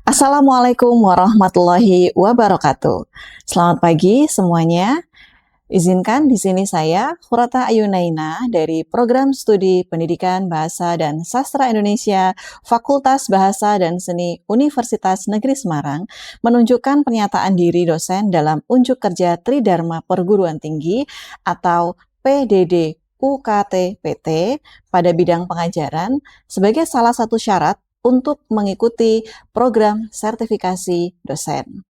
Assalamualaikum warahmatullahi wabarakatuh. Selamat pagi semuanya. Izinkan di sini saya, Khurata Ayunaina dari Program Studi Pendidikan Bahasa dan Sastra Indonesia, Fakultas Bahasa dan Seni Universitas Negeri Semarang, menunjukkan pernyataan diri dosen dalam Unjuk Kerja Tridharma Perguruan Tinggi atau PDD UKT PT pada bidang pengajaran sebagai salah satu syarat untuk mengikuti program sertifikasi dosen.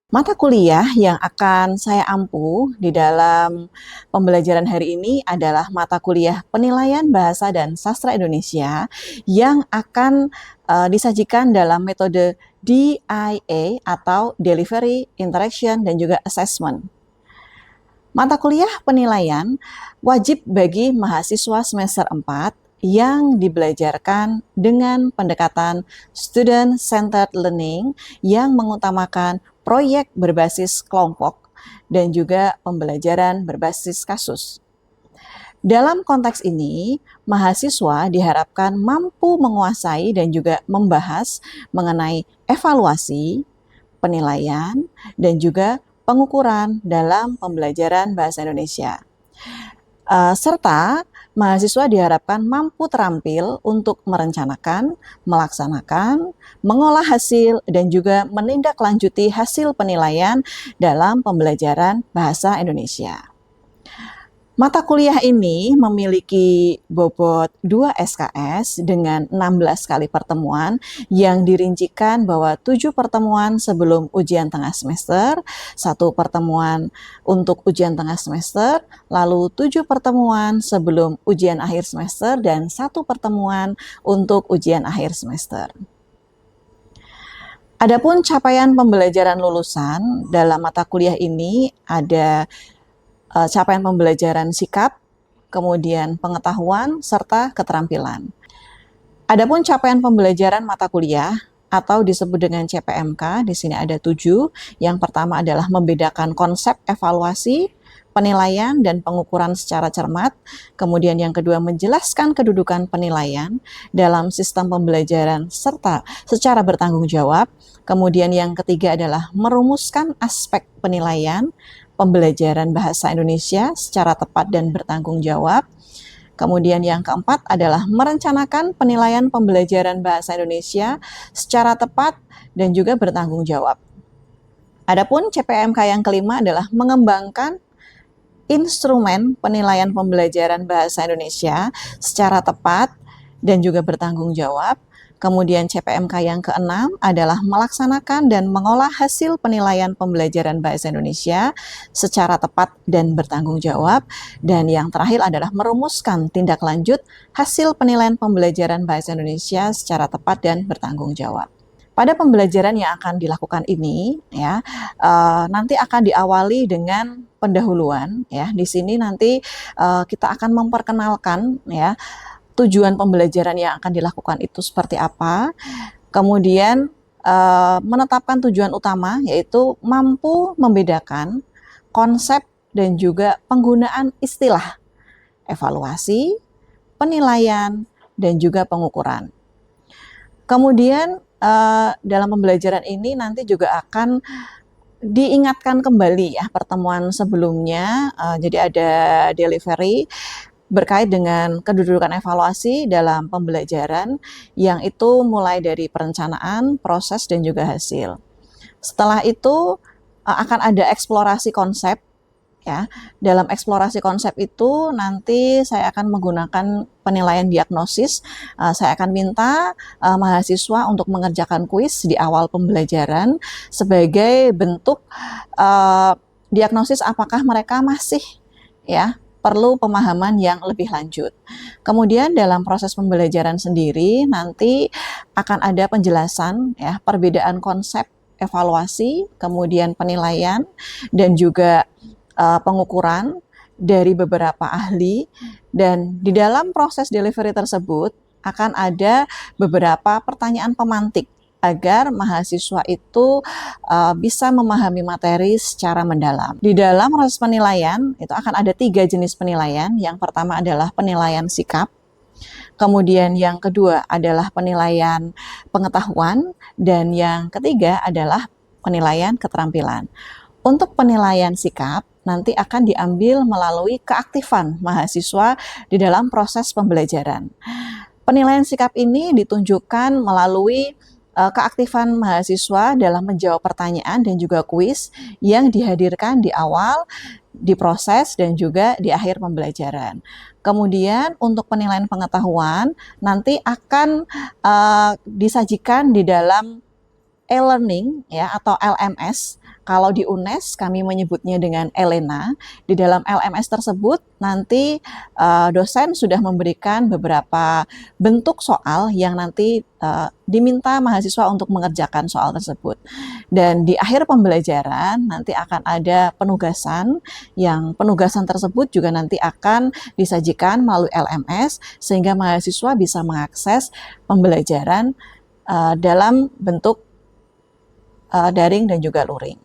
Mata kuliah yang akan saya ampu di dalam pembelajaran hari ini adalah mata kuliah Penilaian Bahasa dan Sastra Indonesia yang akan disajikan dalam metode DIA atau Delivery, Interaction, dan juga Assessment. Mata kuliah penilaian wajib bagi mahasiswa semester 4 yang dibelajarkan dengan pendekatan student-centered learning yang mengutamakan proyek berbasis kelompok dan juga pembelajaran berbasis kasus. Dalam konteks ini, mahasiswa diharapkan mampu menguasai dan juga membahas mengenai evaluasi, penilaian, dan juga pengukuran dalam pembelajaran bahasa Indonesia. Serta mahasiswa diharapkan mampu terampil untuk merencanakan, melaksanakan, mengolah hasil, dan juga menindaklanjuti hasil penilaian dalam pembelajaran bahasa Indonesia. Mata kuliah ini memiliki bobot 2 SKS dengan 16 kali pertemuan yang dirincikan bahwa 7 pertemuan sebelum ujian tengah semester, 1 pertemuan untuk ujian tengah semester, lalu 7 pertemuan sebelum ujian akhir semester, dan 1 pertemuan untuk ujian akhir semester. Adapun capaian pembelajaran lulusan dalam mata kuliah ini ada capaian pembelajaran sikap, kemudian pengetahuan, serta keterampilan. Adapun capaian pembelajaran mata kuliah atau disebut dengan CPMK, di sini ada 7. Yang pertama adalah membedakan konsep evaluasi, penilaian, dan pengukuran secara cermat. Kemudian yang kedua, menjelaskan kedudukan penilaian dalam sistem pembelajaran serta secara bertanggung jawab. Kemudian yang ketiga adalah merumuskan aspek penilaian pembelajaran bahasa Indonesia secara tepat dan bertanggung jawab. Kemudian yang keempat adalah merencanakan penilaian pembelajaran bahasa Indonesia secara tepat dan juga bertanggung jawab. Adapun CPMK yang kelima adalah mengembangkan instrumen penilaian pembelajaran bahasa Indonesia secara tepat dan juga bertanggung jawab. Kemudian CPMK yang keenam adalah melaksanakan dan mengolah hasil penilaian pembelajaran bahasa Indonesia secara tepat dan bertanggung jawab. Dan yang terakhir adalah merumuskan tindak lanjut hasil penilaian pembelajaran bahasa Indonesia secara tepat dan bertanggung jawab. Pada pembelajaran yang akan dilakukan ini, ya, nanti akan diawali dengan pendahuluan. Ya, di sini nanti kita akan memperkenalkan, ya, tujuan pembelajaran yang akan dilakukan itu seperti apa, kemudian menetapkan tujuan utama, yaitu mampu membedakan konsep dan juga penggunaan istilah evaluasi, penilaian, dan juga pengukuran. Kemudian dalam pembelajaran ini nanti juga akan diingatkan kembali, ya, pertemuan sebelumnya. Jadi ada delivery berkait dengan kedudukan evaluasi dalam pembelajaran yang itu mulai dari perencanaan, proses, dan juga hasil. Setelah itu akan ada eksplorasi konsep, ya. Dalam eksplorasi konsep itu nanti saya akan menggunakan penilaian diagnosis. Saya akan minta mahasiswa untuk mengerjakan kuis di awal pembelajaran sebagai bentuk diagnosis apakah mereka masih, ya, perlu pemahaman yang lebih lanjut. Kemudian dalam proses pembelajaran sendiri nanti akan ada penjelasan, ya, perbedaan konsep evaluasi, kemudian penilaian, dan juga pengukuran dari beberapa ahli. Dan di dalam proses delivery tersebut akan ada beberapa pertanyaan pemantik agar mahasiswa itu bisa memahami materi secara mendalam. Di dalam proses penilaian itu akan ada 3 jenis penilaian. Yang pertama adalah penilaian sikap, Kemudian yang kedua adalah penilaian pengetahuan, dan yang ketiga adalah penilaian keterampilan. Untuk penilaian sikap, nanti akan diambil melalui keaktifan mahasiswa di dalam proses pembelajaran. Penilaian sikap ini ditunjukkan melalui keaktifan mahasiswa dalam menjawab pertanyaan dan juga kuis yang dihadirkan di awal, di proses, dan juga di akhir pembelajaran. Kemudian untuk penilaian pengetahuan nanti akan disajikan di dalam e-learning ya, atau LMS. Kalau di UNES kami menyebutnya dengan Elena. Di dalam LMS tersebut nanti dosen sudah memberikan beberapa bentuk soal yang nanti diminta mahasiswa untuk mengerjakan soal tersebut. Dan di akhir pembelajaran nanti akan ada penugasan, yang penugasan tersebut juga nanti akan disajikan melalui LMS sehingga mahasiswa bisa mengakses pembelajaran dalam bentuk daring dan juga luring.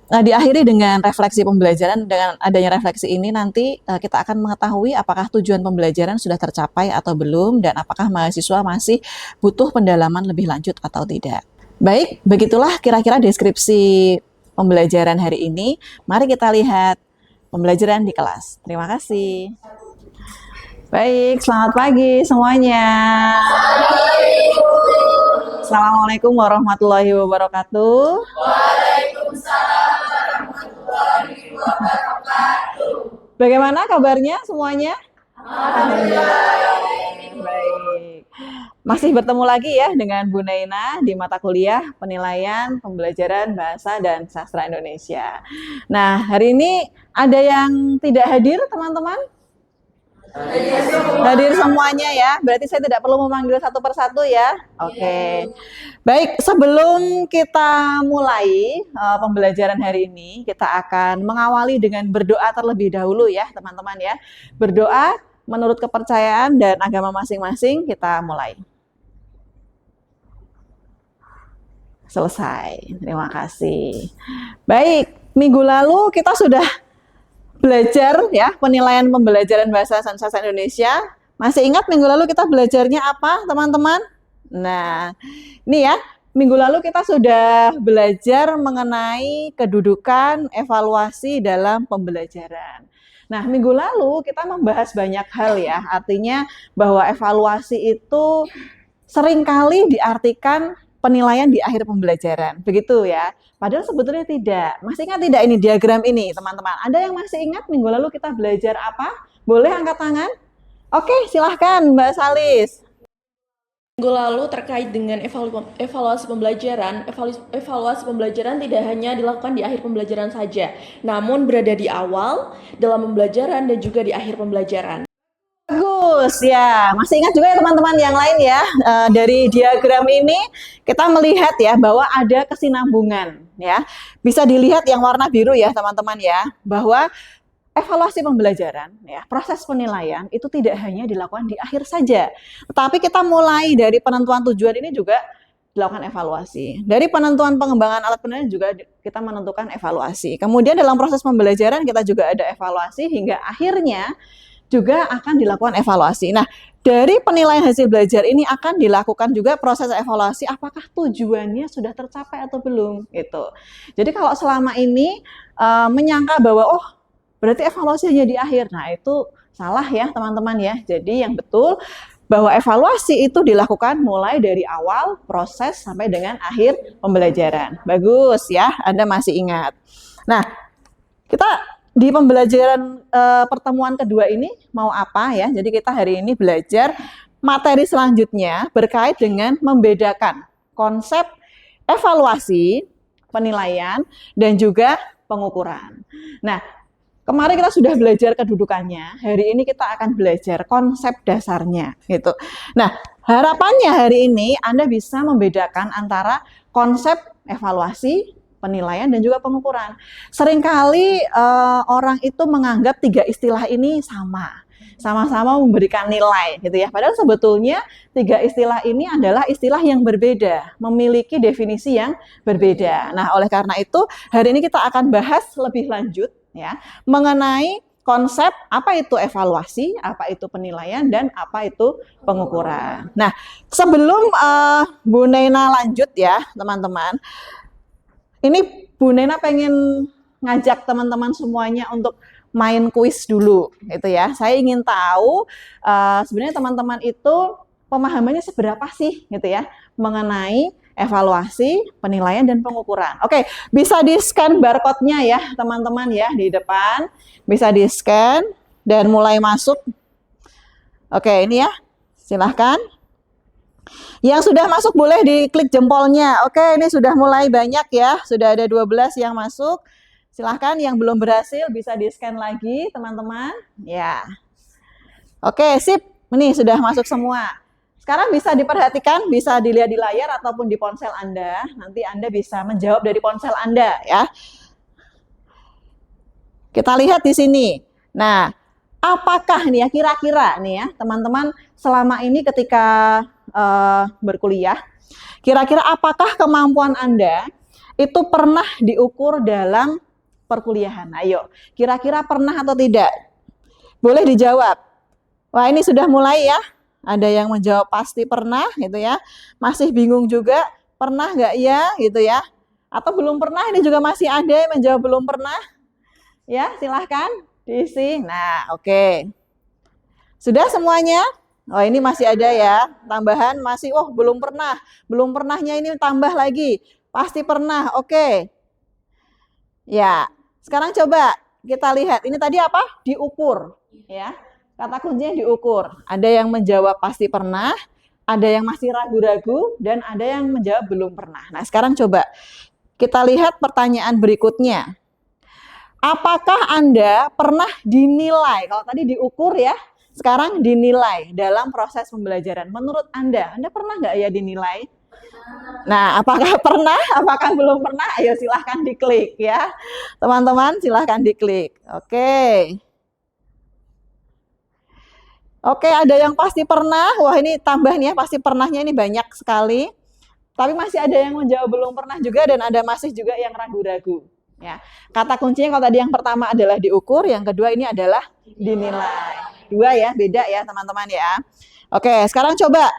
Nah, diakhiri dengan refleksi pembelajaran. Dengan adanya refleksi ini nanti kita akan mengetahui apakah tujuan pembelajaran sudah tercapai atau belum, dan apakah mahasiswa masih butuh pendalaman lebih lanjut atau tidak. Baik, begitulah kira-kira deskripsi pembelajaran hari ini. Mari kita lihat pembelajaran di kelas. Terima kasih. Baik, selamat pagi semuanya. Assalamualaikum warahmatullahi wabarakatuh. Waalaikumsalam warahmatullahi wabarakatuh. Bagaimana kabarnya semuanya? Alhamdulillah. Baik. Masih bertemu lagi ya dengan Bu Naina di mata kuliah penilaian pembelajaran bahasa dan sastra Indonesia. Nah, hari ini ada yang tidak hadir, teman-teman? Hadir semuanya ya, berarti saya tidak perlu memanggil satu persatu ya. Oke. Baik, sebelum kita mulai pembelajaran hari ini, kita akan mengawali dengan berdoa terlebih dahulu ya, teman-teman ya. Berdoa menurut kepercayaan dan agama masing-masing. Kita mulai. Selesai. Terima kasih. Baik, minggu lalu kita sudah belajar ya penilaian pembelajaran bahasa dan sastra Indonesia. Masih ingat minggu lalu kita belajarnya apa, teman-teman? Nah, ini ya, minggu lalu kita sudah belajar mengenai kedudukan evaluasi dalam pembelajaran. Nah, minggu lalu kita membahas banyak hal ya, artinya bahwa evaluasi itu seringkali diartikan penilaian di akhir pembelajaran, begitu ya. Padahal sebetulnya tidak. Masih ingat tidak ini diagram ini, teman-teman? Ada yang masih ingat minggu lalu kita belajar apa? Boleh angkat tangan? Oke, silahkan Mbak Salis. Minggu lalu terkait dengan evaluasi pembelajaran, evaluasi pembelajaran tidak hanya dilakukan di akhir pembelajaran saja, namun berada di awal, dalam pembelajaran, dan juga di akhir pembelajaran. Bagus ya, masih ingat juga ya teman-teman yang lain ya, dari diagram ini kita melihat ya bahwa ada kesinambungan ya. Bisa dilihat yang warna biru ya teman-teman ya, bahwa evaluasi pembelajaran ya, proses penilaian itu tidak hanya dilakukan di akhir saja, tapi kita mulai dari penentuan tujuan ini juga dilakukan evaluasi. Dari penentuan pengembangan alat penilaian juga kita menentukan evaluasi. Kemudian dalam proses pembelajaran kita juga ada evaluasi hingga akhirnya juga akan dilakukan evaluasi. Nah, dari penilaian hasil belajar ini akan dilakukan juga proses evaluasi apakah tujuannya sudah tercapai atau belum gitu. Jadi kalau selama ini menyangka bahwa oh berarti evaluasi hanya di akhir, nah itu salah ya teman-teman ya. Jadi yang betul bahwa evaluasi itu dilakukan mulai dari awal proses sampai dengan akhir pembelajaran. Bagus ya, Anda masih ingat. Nah, kita di pembelajaran pertemuan kedua ini mau apa ya? Jadi kita hari ini belajar materi selanjutnya berkait dengan membedakan konsep evaluasi, penilaian, dan juga pengukuran. Nah, kemarin kita sudah belajar kedudukannya, hari ini kita akan belajar konsep dasarnya gitu. Nah, harapannya hari ini Anda bisa membedakan antara konsep evaluasi, penilaian, dan juga pengukuran. Seringkali orang itu menganggap tiga istilah ini sama-sama memberikan nilai gitu ya. Padahal sebetulnya tiga istilah ini adalah istilah yang berbeda, memiliki definisi yang berbeda. Nah, oleh karena itu hari ini kita akan bahas lebih lanjut ya mengenai konsep apa itu evaluasi, apa itu penilaian, dan apa itu pengukuran. Nah, sebelum Bu Nena lanjut ya, teman-teman, ini Bu Nena pengen ngajak teman-teman semuanya untuk main kuis dulu, gitu ya. Saya ingin tahu sebenarnya teman-teman itu pemahamannya seberapa sih, gitu ya, mengenai evaluasi, penilaian, dan pengukuran. Oke, bisa di-scan barcode-nya ya, teman-teman ya, di depan. Bisa di-scan dan mulai masuk. Oke, ini ya, silahkan. Yang sudah masuk boleh diklik jempolnya. Oke, ini sudah mulai banyak ya, sudah ada 12 yang masuk. Silahkan yang belum berhasil bisa di-scan lagi, teman-teman. Ya. Oke, sip. Ini sudah masuk semua. Sekarang bisa diperhatikan, bisa dilihat di layar ataupun di ponsel Anda. Nanti Anda bisa menjawab dari ponsel Anda ya. Kita lihat di sini. Nah, apakah nih ya kira-kira nih ya teman-teman selama ini ketika berkuliah, kira-kira apakah kemampuan Anda itu pernah diukur dalam perkuliahan? Ayo, kira-kira pernah atau tidak? Boleh dijawab. Wah, ini sudah mulai ya. Ada yang menjawab pasti pernah gitu ya. Masih bingung juga, pernah nggak ya gitu ya. Atau belum pernah, ini juga masih ada yang menjawab belum pernah. Ya, silahkan diisi. Nah, oke. Sudah semuanya? Oh, ini masih ada ya. Tambahan masih, oh belum pernah. Belum pernahnya ini tambah lagi. Pasti pernah, oke. Ya, sekarang coba kita lihat. Ini tadi apa? Diukur. Ya. Kata kuncinya diukur. Ada yang menjawab pasti pernah, ada yang masih ragu-ragu, dan ada yang menjawab belum pernah. Nah, sekarang coba kita lihat pertanyaan berikutnya. Apakah Anda pernah dinilai? Kalau tadi diukur ya, sekarang dinilai dalam proses pembelajaran. Menurut Anda pernah nggak ya dinilai? Nah, apakah pernah? Apakah belum pernah? Ayo silahkan diklik ya. Teman-teman silahkan diklik. Oke. Oke, ada yang pasti pernah. Wah, ini tambah nih ya, pasti pernahnya ini banyak sekali. Tapi masih ada yang menjawab belum pernah juga dan ada masih juga yang ragu-ragu. Ya. Kata kuncinya kalau tadi yang pertama adalah diukur, yang kedua ini adalah dinilai. Dua ya, beda ya teman-teman ya. Oke, sekarang coba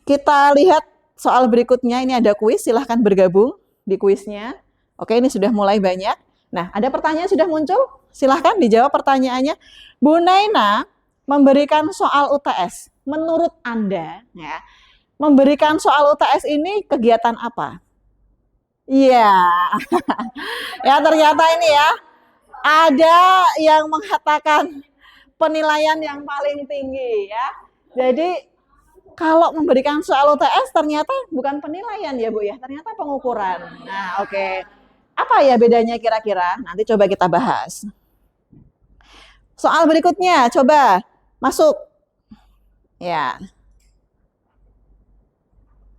kita lihat soal berikutnya. Ini ada kuis, silahkan bergabung di kuisnya. Oke, ini sudah mulai banyak. Nah, ada pertanyaan sudah muncul? Silahkan dijawab pertanyaannya. Bu Naina memberikan soal UTS. Menurut Anda, ya, memberikan soal UTS ini kegiatan apa? Iya, ya ternyata ini ya, ada yang mengatakan penilaian yang paling tinggi ya. Jadi kalau memberikan soal UTS ternyata bukan penilaian ya Bu ya, ternyata pengukuran. Nah oke, apa ya bedanya kira-kira? Nanti coba kita bahas. Soal berikutnya, coba masuk. Ya.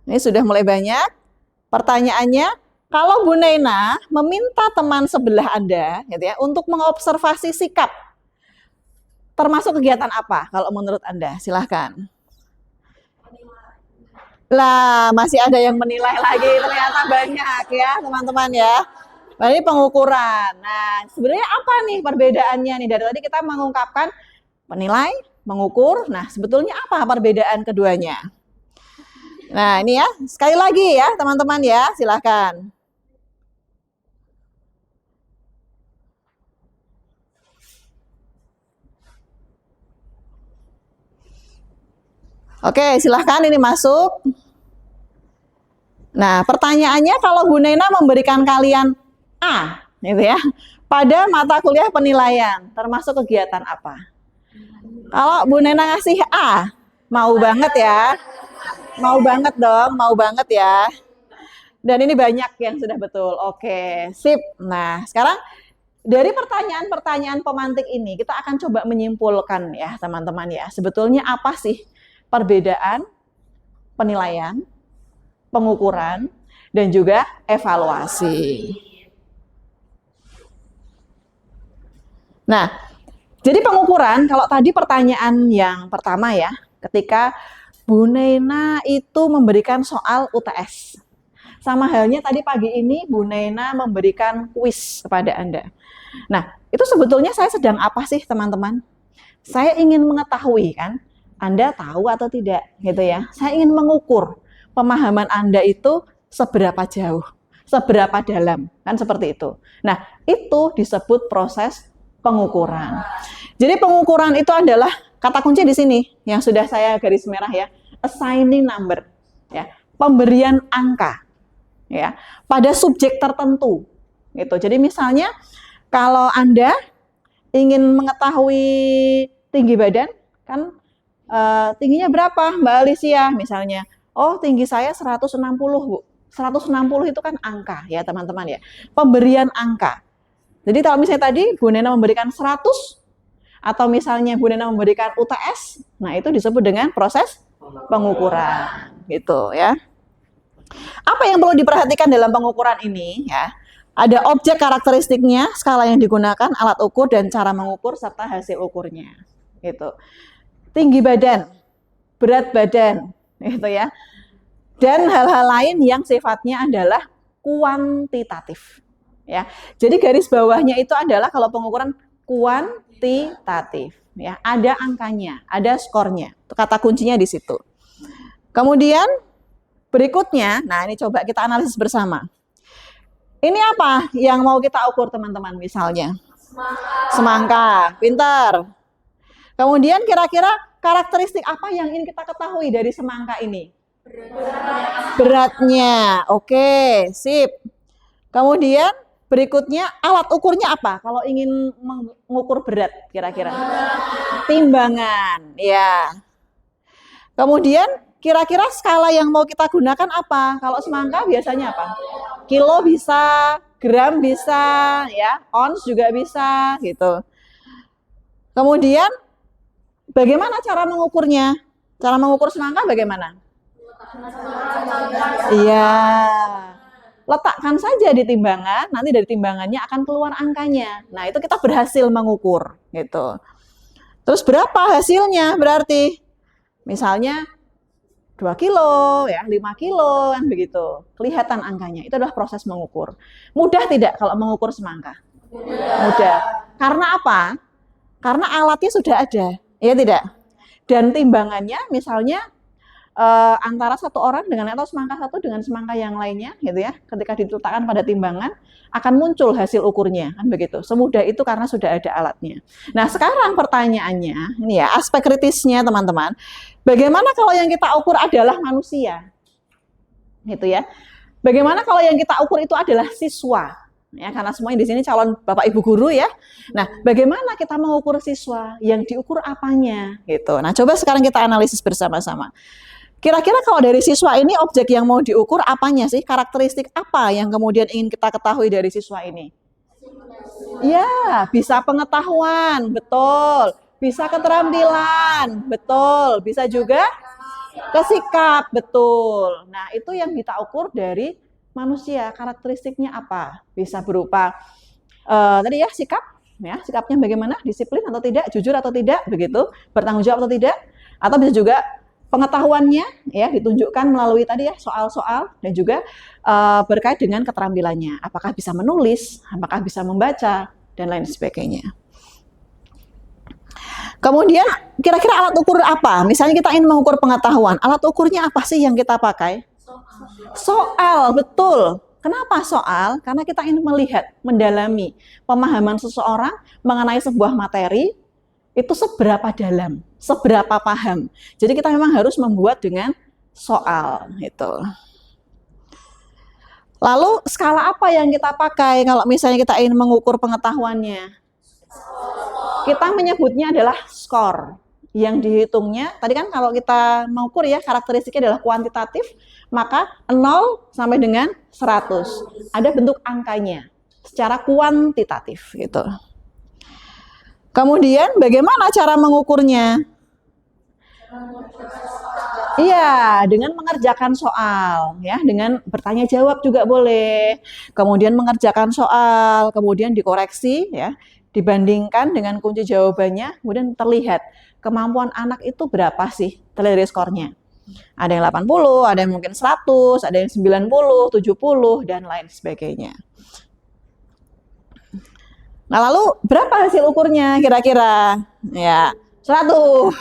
Ini sudah mulai banyak. Pertanyaannya, kalau Bu Nena meminta teman sebelah Anda gitu ya, untuk mengobservasi sikap, termasuk kegiatan apa kalau menurut Anda? Silahkan. Lah, masih ada yang menilai lagi, ternyata banyak ya teman-teman ya. Nah, ini pengukuran. Nah, sebenarnya apa nih perbedaannya nih? Dari tadi kita mengungkapkan penilai, mengukur. Nah, sebetulnya apa perbedaan keduanya? Nah, ini ya, sekali lagi ya teman-teman ya, silahkan. Oke, silahkan ini masuk. Nah, pertanyaannya kalau Bu Nena memberikan kalian A, gitu ya, pada mata kuliah penilaian, termasuk kegiatan apa? Kalau Bu Nena ngasih A, mau banget ya, mau banget dong, mau banget ya. Dan ini banyak yang sudah betul. Oke, sip. Nah, sekarang dari pertanyaan-pertanyaan pemantik ini, kita akan coba menyimpulkan ya, teman-teman ya. Sebetulnya apa sih perbedaan penilaian, pengukuran, dan juga evaluasi. Nah, jadi pengukuran, kalau tadi pertanyaan yang pertama ya, ketika Bu Nena itu memberikan soal UTS. Sama halnya tadi pagi ini Bu Nena memberikan kuis kepada Anda. Nah, Itu sebetulnya saya sedang apa sih teman-teman? Saya ingin mengetahui kan, Anda tahu atau tidak gitu ya. Saya ingin mengukur pemahaman Anda itu seberapa jauh, seberapa dalam, kan seperti itu. Nah, itu disebut proses pengukuran. Jadi pengukuran itu adalah kata kunci di sini yang sudah saya garis merah ya, assigning number, ya, pemberian angka, ya, pada subjek tertentu, gitu. Jadi misalnya kalau Anda ingin mengetahui tinggi badan, kan tingginya berapa Mbak Alicia misalnya? Oh, tinggi saya 160, Bu. 160 itu kan angka ya teman-teman ya. Pemberian angka. Jadi kalau misalnya tadi Bu Nena memberikan 100 atau misalnya Bu Nena memberikan UTS, nah itu disebut dengan proses pengukuran gitu ya. Apa yang perlu diperhatikan dalam pengukuran ini ya? Ada objek karakteristiknya, skala yang digunakan, alat ukur dan cara mengukur serta hasil ukurnya. Gitu. Tinggi badan, berat badan, gitu ya. Dan hal-hal lain yang sifatnya adalah kuantitatif. Ya. Jadi garis bawahnya itu adalah kalau pengukuran kuantitatif, ya. Ada angkanya, ada skornya. Kata kuncinya di situ. Kemudian berikutnya, nah ini coba kita analisis bersama. Ini apa yang mau kita ukur teman-teman misalnya? Semangka, pintar. Kemudian kira-kira karakteristik apa yang ingin kita ketahui dari semangka ini? Beratnya, oke, sip. Kemudian berikutnya alat ukurnya apa? Kalau ingin mengukur berat kira-kira? Timbangan, ya. Kemudian kira-kira skala yang mau kita gunakan apa? Kalau semangka biasanya apa? Kilo bisa, gram bisa, ya, ons juga bisa, gitu. Kemudian bagaimana cara mengukurnya? Cara mengukur semangka bagaimana? Iya, letakkan saja di timbangan, nanti dari timbangannya akan keluar angkanya. Nah, itu kita berhasil mengukur, gitu. Terus berapa hasilnya berarti? Misalnya 2 kilo, ya, 5 kilo, kan begitu. Kelihatan angkanya, itu adalah proses mengukur. Mudah tidak kalau mengukur semangka? Mudah. Karena apa? Karena alatnya sudah ada, ya tidak? Dan timbangannya misalnya antara satu orang dengan atau semangka satu dengan semangka yang lainnya, gitu ya. Ketika diletakkan pada timbangan, akan muncul hasil ukurnya, kan begitu. Semudah itu karena sudah ada alatnya. Nah, sekarang pertanyaannya, ini ya, aspek kritisnya teman-teman. Bagaimana kalau yang kita ukur adalah manusia? Gitu ya. Bagaimana kalau yang kita ukur itu adalah siswa? Ya, karena semuanya di sini calon Bapak Ibu guru ya. Nah, bagaimana kita mengukur siswa? Yang diukur apanya? Gitu. Nah, coba sekarang kita analisis bersama-sama. Kira-kira kalau dari siswa ini objek yang mau diukur apanya sih? Karakteristik apa yang kemudian ingin kita ketahui dari siswa ini? Ya, bisa pengetahuan, betul. Bisa keterampilan, betul. Bisa juga kesikap, betul. Nah, itu yang kita ukur dari manusia. Karakteristiknya apa? Bisa berupa tadi ya sikap, ya sikapnya bagaimana? Disiplin atau tidak? Jujur atau tidak? Begitu. Bertanggung jawab atau tidak? Atau bisa juga pengetahuannya, ya ditunjukkan melalui tadi ya soal-soal dan juga berkait dengan keterampilannya. Apakah bisa menulis? Apakah bisa membaca? Dan lain sebagainya. Kemudian kira-kira alat ukur apa? Misalnya kita ingin mengukur pengetahuan, alat ukurnya apa sih yang kita pakai? Soal, betul. Kenapa soal? Karena kita ingin melihat, mendalami pemahaman seseorang mengenai sebuah materi itu seberapa dalam, seberapa paham. Jadi kita memang harus membuat dengan soal itu. Lalu skala apa yang kita pakai kalau misalnya kita ingin mengukur pengetahuannya? Kita menyebutnya adalah skor. Yang dihitungnya, tadi kan kalau kita mengukur ya, karakteristiknya adalah kuantitatif, maka 0 sampai dengan 100. Ada bentuk angkanya, secara kuantitatif gitu. Kemudian bagaimana cara mengukurnya? Iya, dengan mengerjakan soal, ya, dengan bertanya jawab juga boleh. Kemudian mengerjakan soal, kemudian dikoreksi, ya, dibandingkan dengan kunci jawabannya, kemudian terlihat kemampuan anak itu berapa sih dari skornya. Ada yang 80, ada yang mungkin 100, ada yang 90, 70, dan lain sebagainya. Nah, lalu berapa hasil ukurnya kira-kira? Ya, 100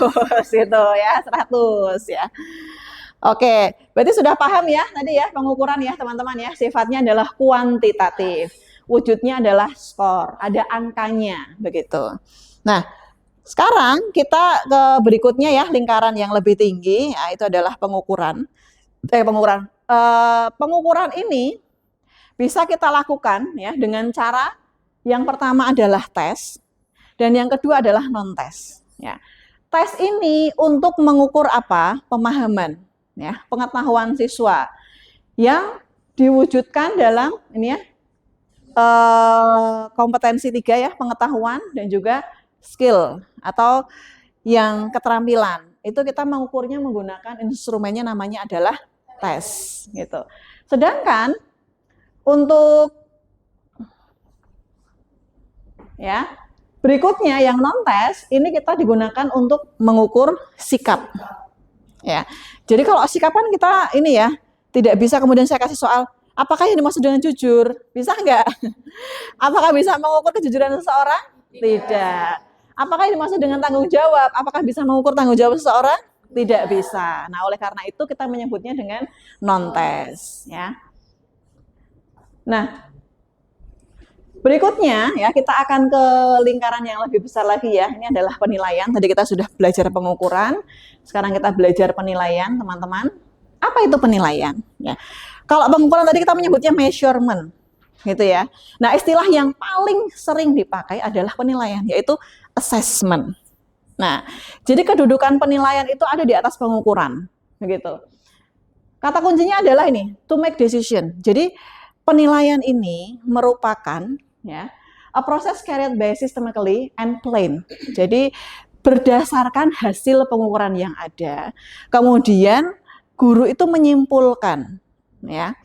gitu ya, 100 ya. Oke, berarti sudah paham ya tadi ya pengukuran ya teman-teman ya. Sifatnya adalah kuantitatif. Wujudnya adalah skor, ada angkanya begitu. Nah, sekarang kita ke berikutnya ya, lingkaran yang lebih tinggi, nah, itu adalah pengukuran. Pengukuran ini bisa kita lakukan ya dengan cara yang pertama adalah tes dan yang kedua adalah non-tes. Ya. Tes ini untuk mengukur apa? Pemahaman, ya, pengetahuan siswa yang diwujudkan dalam ini ya kompetensi 3 ya, pengetahuan dan juga skill atau yang keterampilan. Itu kita mengukurnya menggunakan instrumennya namanya adalah tes gitu. Sedangkan untuk ya, berikutnya yang non-tes ini kita digunakan untuk mengukur sikap. Ya. Jadi kalau sikap kan kita ini ya, tidak bisa kemudian saya kasih soal apakah yang dimaksud dengan jujur? Bisa enggak? Apakah bisa mengukur kejujuran seseorang? Tidak. Apakah yang dimaksud dengan tanggung jawab? Apakah bisa mengukur tanggung jawab seseorang? Tidak bisa. Nah, oleh karena itu kita menyebutnya dengan non-tes ya. Nah, berikutnya ya kita akan ke lingkaran yang lebih besar lagi ya. Ini adalah penilaian. Tadi kita sudah belajar pengukuran. Sekarang kita belajar penilaian, teman-teman. Apa itu penilaian? Ya. Kalau pengukuran tadi kita menyebutnya measurement, gitu ya. Nah, istilah yang paling sering dipakai adalah penilaian, yaitu assessment. Nah, jadi kedudukan penilaian itu ada di atas pengukuran, begitu. Kata kuncinya adalah ini, to make decision. Jadi penilaian ini merupakan ya a process carried by systematically and plain. Jadi berdasarkan hasil pengukuran yang ada, kemudian guru itu menyimpulkan ya,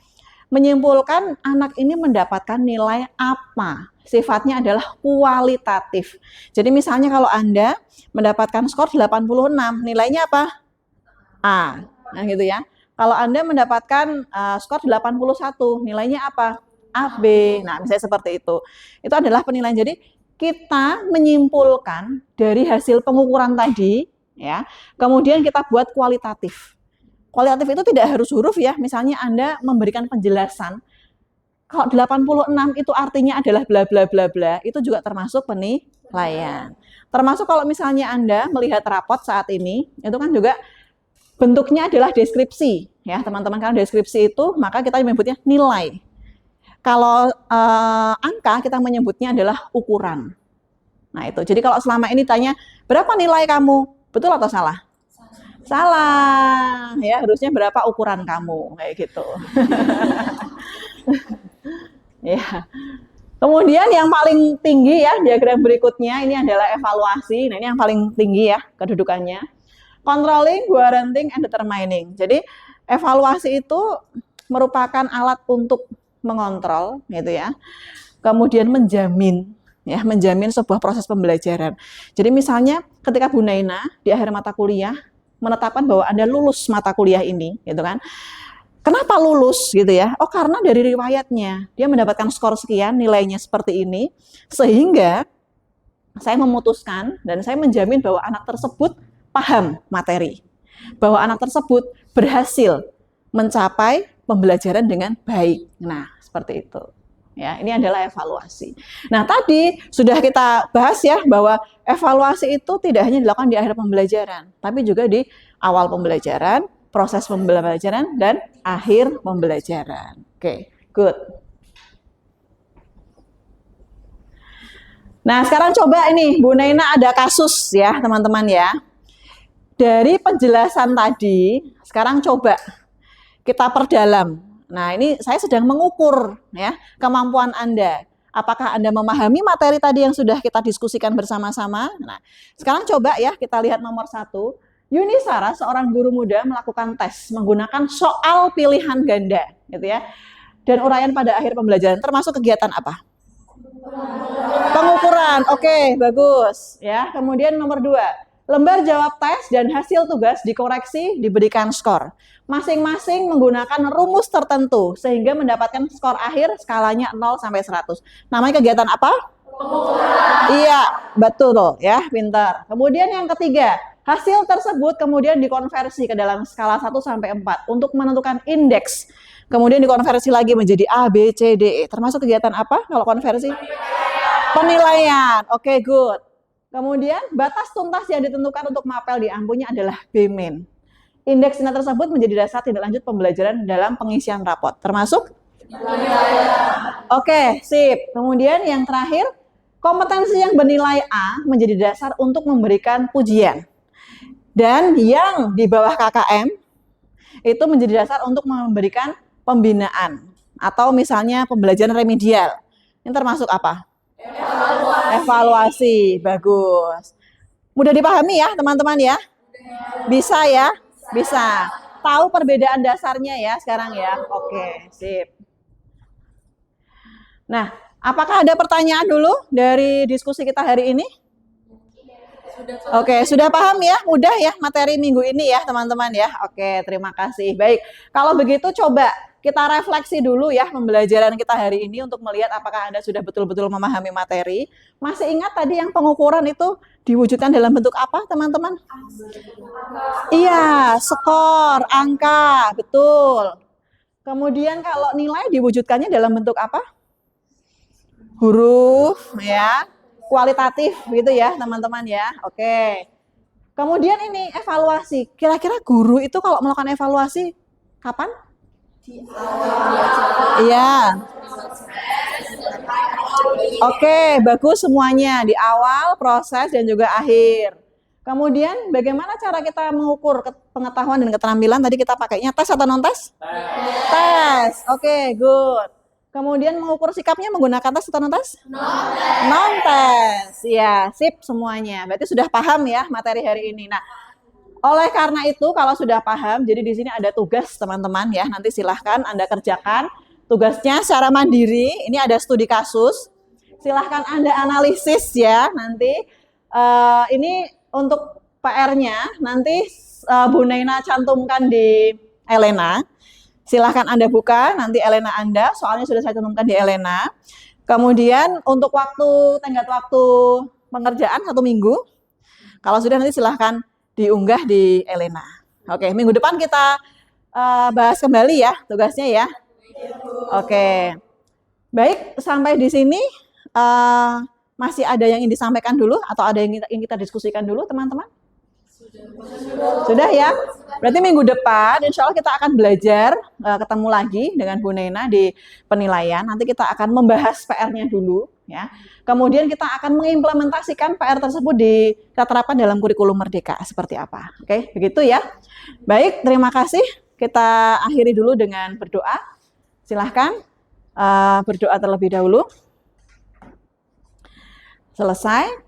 menyimpulkan anak ini mendapatkan nilai apa. Sifatnya adalah kualitatif. Jadi misalnya kalau Anda mendapatkan skor 86, nilainya apa? A. Nah gitu ya. Kalau Anda mendapatkan skor 81, nilainya apa? A, B. Nah, misalnya seperti itu. Itu adalah penilaian. Jadi kita menyimpulkan dari hasil pengukuran tadi ya. Kemudian kita buat kualitatif. Kualitatif itu tidak harus huruf ya, misalnya Anda memberikan penjelasan, kalau 86 itu artinya adalah bla bla bla bla, itu juga termasuk penilaian. Termasuk kalau misalnya Anda melihat rapot saat ini, itu kan juga bentuknya adalah deskripsi, ya teman-teman, karena deskripsi itu maka kita menyebutnya nilai. Kalau angka kita menyebutnya adalah ukuran. Nah itu, jadi kalau selama ini tanya, berapa nilai kamu? Betul atau salah? Salah, ya harusnya berapa ukuran kamu, kayak gitu. Ya. Kemudian yang paling tinggi ya, diagram berikutnya ini adalah evaluasi. Nah ini yang paling tinggi ya kedudukannya. Controlling, guaranteeing, and determining. Jadi evaluasi itu merupakan alat untuk mengontrol, gitu ya. Kemudian menjamin, ya menjamin sebuah proses pembelajaran. Jadi misalnya ketika Bu Naina di akhir mata kuliah menetapkan bahwa Anda lulus mata kuliah ini, gitu kan. Kenapa lulus gitu ya? Oh, karena dari riwayatnya dia mendapatkan skor sekian, nilainya seperti ini, sehingga saya memutuskan dan saya menjamin bahwa anak tersebut paham materi, bahwa anak tersebut berhasil mencapai pembelajaran dengan baik. Nah, seperti itu. Ya, ini adalah evaluasi. Nah, tadi sudah kita bahas ya bahwa evaluasi itu tidak hanya dilakukan di akhir pembelajaran, tapi juga di awal pembelajaran, proses pembelajaran, dan akhir pembelajaran. Oke, good. Nah, sekarang coba ini, Bu Naina ada kasus ya, teman-teman ya. Dari penjelasan tadi, sekarang coba kita perdalam. Nah, ini saya sedang mengukur ya kemampuan Anda. Apakah Anda memahami materi tadi yang sudah kita diskusikan bersama-sama? Nah, sekarang coba ya kita lihat nomor 1. Yunisara, seorang guru muda, melakukan tes menggunakan soal pilihan ganda, gitu ya. Dan uraian pada akhir pembelajaran termasuk kegiatan apa? Pengukuran. Oke, bagus. Ya. Kemudian nomor 2. Lembar jawab tes dan hasil tugas dikoreksi, diberikan skor. Masing-masing menggunakan rumus tertentu sehingga mendapatkan skor akhir skalanya 0 sampai 100. Namanya kegiatan apa? Iya, betul ya, pintar. Kemudian yang ketiga, hasil tersebut kemudian dikonversi ke dalam skala 1 sampai 4 untuk menentukan indeks. Kemudian dikonversi lagi menjadi A, B, C, D, E. Termasuk kegiatan apa kalau konversi? Penilaian. Oke, good. Kemudian batas tuntas yang ditentukan untuk mapel di ampunya adalah B-. Indeks nilai tersebut menjadi dasar tindak lanjut pembelajaran dalam pengisian rapot. Termasuk? Oke, sip. Kemudian yang terakhir, kompetensi yang bernilai A menjadi dasar untuk memberikan pujian. Dan yang di bawah KKM itu menjadi dasar untuk memberikan pembinaan. Atau misalnya pembelajaran remedial. Ini termasuk apa? Evaluasi. Bagus. Mudah dipahami ya teman-teman ya? Bisa ya? Bisa. Tahu perbedaan dasarnya ya sekarang ya? Oke, sip. Nah, apakah ada pertanyaan dulu dari diskusi kita hari ini? Oke, sudah paham ya? Mudah ya materi minggu ini ya teman-teman ya? Oke, terima kasih. Baik, kalau begitu coba kita refleksi dulu ya pembelajaran kita hari ini untuk melihat apakah Anda sudah betul-betul memahami materi. Masih ingat tadi yang pengukuran itu diwujudkan dalam bentuk apa teman-teman? Iya, skor, angka, betul. Kemudian kalau nilai diwujudkannya dalam bentuk apa? Huruf ya, kualitatif gitu ya teman-teman ya. Oke. Kemudian ini evaluasi. Kira-kira guru itu kalau melakukan evaluasi kapan? Iya. Oke, bagus semuanya. Di awal, proses, dan juga akhir. Kemudian bagaimana cara kita mengukur pengetahuan dan keterampilan? Tadi kita pakainya tes atau non-tes? Tes. Oke, good. Kemudian mengukur sikapnya menggunakan tes atau non-tes? Non-tes. Ya, sip semuanya. Berarti sudah paham ya materi hari ini. Nah, oleh karena itu kalau sudah paham, jadi di sini ada tugas teman-teman ya. Nanti silahkan Anda kerjakan tugasnya secara mandiri. Ini ada studi kasus. Silahkan Anda analisis ya nanti. Ini untuk PR-nya nanti Bu Naina cantumkan di Elena. Silahkan Anda buka nanti Elena Anda. Soalnya sudah saya cantumkan di Elena. Kemudian untuk tenggat waktu pengerjaan 1 minggu. Kalau sudah nanti silahkan diunggah di Elena. Oke, minggu depan kita bahas kembali ya tugasnya ya. Oke, baik sampai di sini masih ada yang ingin disampaikan dulu atau ada yang ingin kita diskusikan dulu teman-teman? Sudah ya. Berarti minggu depan insya Allah kita akan belajar ketemu lagi dengan Bu Nena di penilaian. Nanti kita akan membahas PR-nya dulu ya. Kemudian kita akan mengimplementasikan PR tersebut kita terapkan dalam kurikulum Merdeka seperti apa. Oke, begitu ya. Baik, terima kasih. Kita akhiri dulu dengan berdoa. Silahkan berdoa terlebih dahulu. Selesai.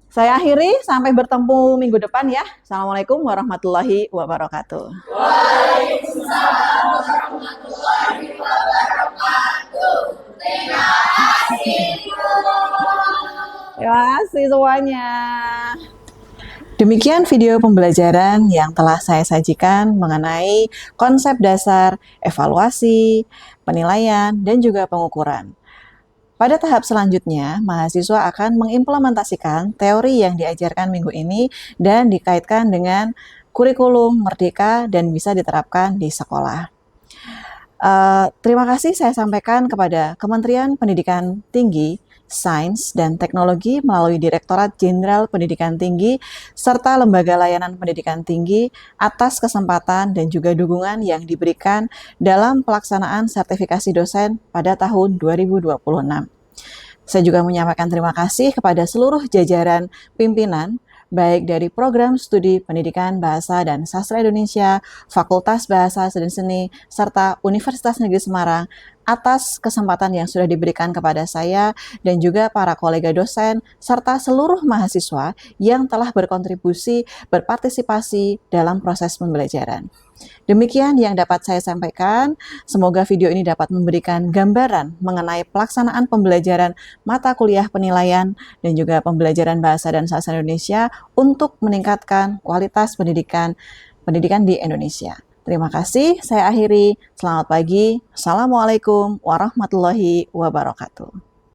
Saya akhiri, sampai bertemu minggu depan ya. Assalamualaikum warahmatullahi wabarakatuh. Waalaikumsalam warahmatullahi wabarakatuh. Terima kasih. Terima kasih semuanya. Demikian video pembelajaran yang telah saya sajikan mengenai konsep dasar evaluasi, penilaian, dan juga pengukuran. Pada tahap selanjutnya, mahasiswa akan mengimplementasikan teori yang diajarkan minggu ini dan dikaitkan dengan kurikulum Merdeka dan bisa diterapkan di sekolah. Terima kasih saya sampaikan kepada Kementerian Pendidikan Tinggi, Sains dan Teknologi melalui Direktorat Jenderal Pendidikan Tinggi serta Lembaga Layanan Pendidikan Tinggi atas kesempatan dan juga dukungan yang diberikan dalam pelaksanaan sertifikasi dosen pada tahun 2026. Saya juga menyampaikan terima kasih kepada seluruh jajaran pimpinan baik dari Program Studi Pendidikan Bahasa dan Sastra Indonesia, Fakultas Bahasa dan Seni, serta Universitas Negeri Semarang atas kesempatan yang sudah diberikan kepada saya dan juga para kolega dosen, serta seluruh mahasiswa yang telah berpartisipasi dalam proses pembelajaran. Demikian yang dapat saya sampaikan. Semoga video ini dapat memberikan gambaran mengenai pelaksanaan pembelajaran mata kuliah penilaian dan juga pembelajaran bahasa dan sastra Indonesia untuk meningkatkan kualitas pendidikan di Indonesia. Terima kasih, saya akhiri. Selamat pagi. Assalamualaikum warahmatullahi wabarakatuh.